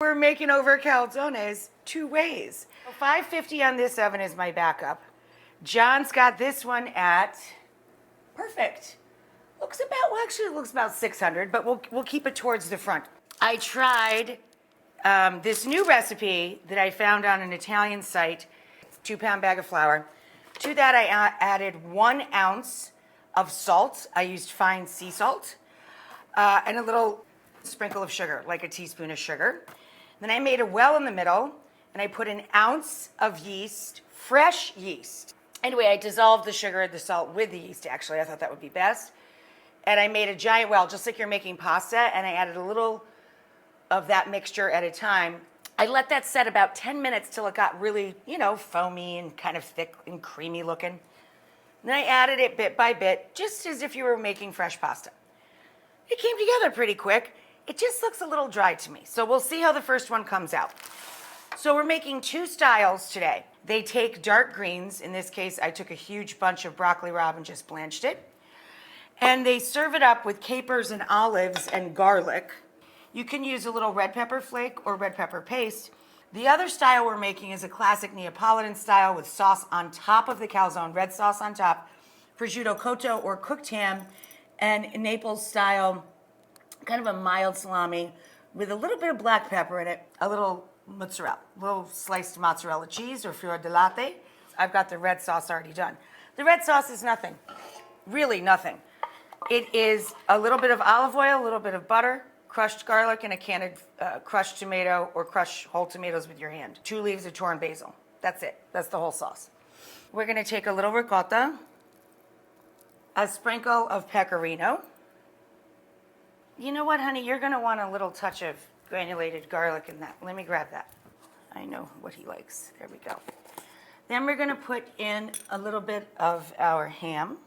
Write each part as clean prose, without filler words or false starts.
for making over calzones two ways. 550 on this oven is my backup. John's got this one at, perfect. Looks about, well, actually it looks about 600, but we'll keep it towards the front. I tried this new recipe that I found on an Italian site, 2-pound bag of flour. To that I added 1 ounce of salt. I used fine sea salt and a little sprinkle of sugar, like a teaspoon of sugar. Then I made a well in the middle and I put 1 ounce of yeast, fresh yeast. Anyway, I dissolved the sugar and the salt with the yeast, actually. I thought that would be best. And I made a giant well, just like you're making pasta, and I added a little of that mixture at a time. I let that set about 10 minutes till it got really, foamy and kind of thick and creamy looking. And then I added it bit by bit, just as if you were making fresh pasta. It came together pretty quick. It just looks a little dry to me. So we'll see how the first one comes out. So we're making 2 styles today. They take dark greens. In this case, I took a huge bunch of broccoli rabe and just blanched it. And they serve it up with capers and olives and garlic. You can use a little red pepper flake or red pepper paste. The other style we're making is a classic Neapolitan style with sauce on top of the calzone, red sauce on top, prosciutto cotto or cooked ham, and Naples style, kind of a mild salami with a little bit of black pepper in it, a little mozzarella, a little sliced mozzarella cheese or fior di latte. I've got the red sauce already done. The red sauce is nothing, really nothing. It is a little bit of olive oil, a little bit of butter, crushed garlic, and a can of crushed tomato or crushed whole tomatoes with your hand. 2 leaves of torn basil. That's it. That's the whole sauce. We're going to take a little ricotta, a sprinkle of pecorino. You know what, honey? You're going to want a little touch of granulated garlic in that. Let me grab that. I know what he likes. There we go. Then we're going to put in a little bit of our ham,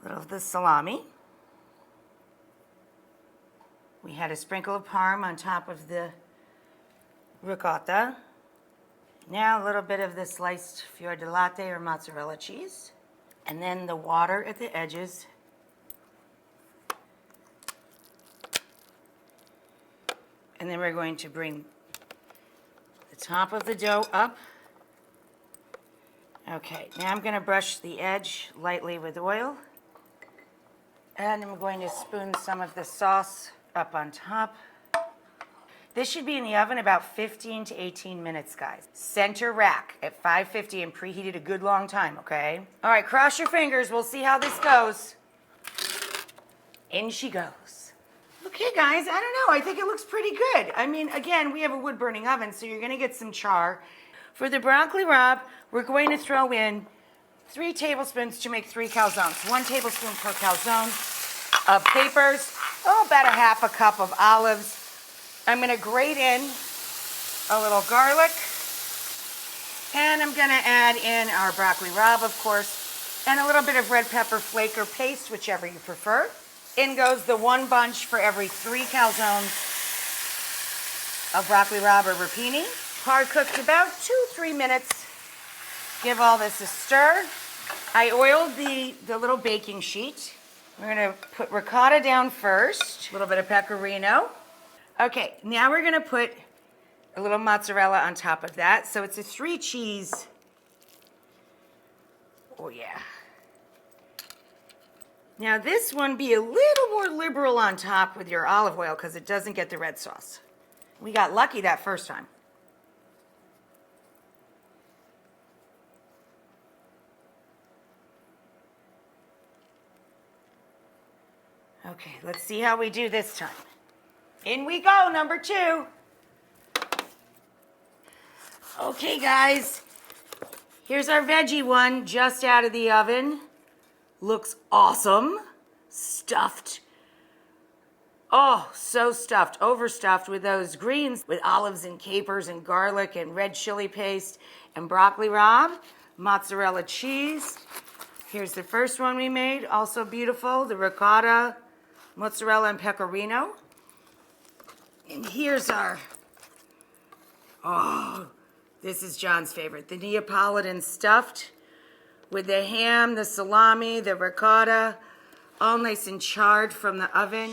a little of the salami. We had a sprinkle of parm on top of the ricotta. Now a little bit of the sliced fior di latte or mozzarella cheese. And then the water at the edges. And then we're going to bring the top of the dough up. Okay, now I'm going to brush the edge lightly with oil. And I'm going to spoon some of the sauce up on top. This should be in the oven about 15 to 18 minutes, guys. Center rack at 550 and preheated a good long time, okay? All right, cross your fingers. We'll see how this goes. In she goes. Okay, guys, I don't know. I think it looks pretty good. I mean, again, we have a wood-burning oven, so you're going to get some char. For the broccoli rabe, we're going to throw in 3 tablespoons to make 3 calzones. 1 tablespoon per calzone of capers. About a half a cup of olives. I'm going to grate in a little garlic. And I'm going to add in our broccoli rabe, of course, and a little bit of red pepper flake or paste, whichever you prefer. In goes the 1 bunch for every 3 calzones of broccoli rabe or rapini. Hard cooked about 2-3 minutes. Give all this a stir. I oiled the little baking sheet. We're going to put ricotta down first, a little bit of pecorino. Okay, now we're going to put a little mozzarella on top of that. So it's a 3 cheese. Oh, yeah. Now this one, be a little more liberal on top with your olive oil because it doesn't get the red sauce. We got lucky that first time. Okay, let's see how we do this time. In we go, number 2. Okay, guys. Here's our veggie one just out of the oven. Looks awesome. Stuffed. Oh, so stuffed, overstuffed with those greens with olives and capers and garlic and red chili paste and broccoli rabe, mozzarella cheese. Here's the first one we made, also beautiful, the ricotta, mozzarella and pecorino. And here's our, oh, this is John's favorite, the Neapolitan stuffed with the ham, the salami, the ricotta, all nice and charred from the oven.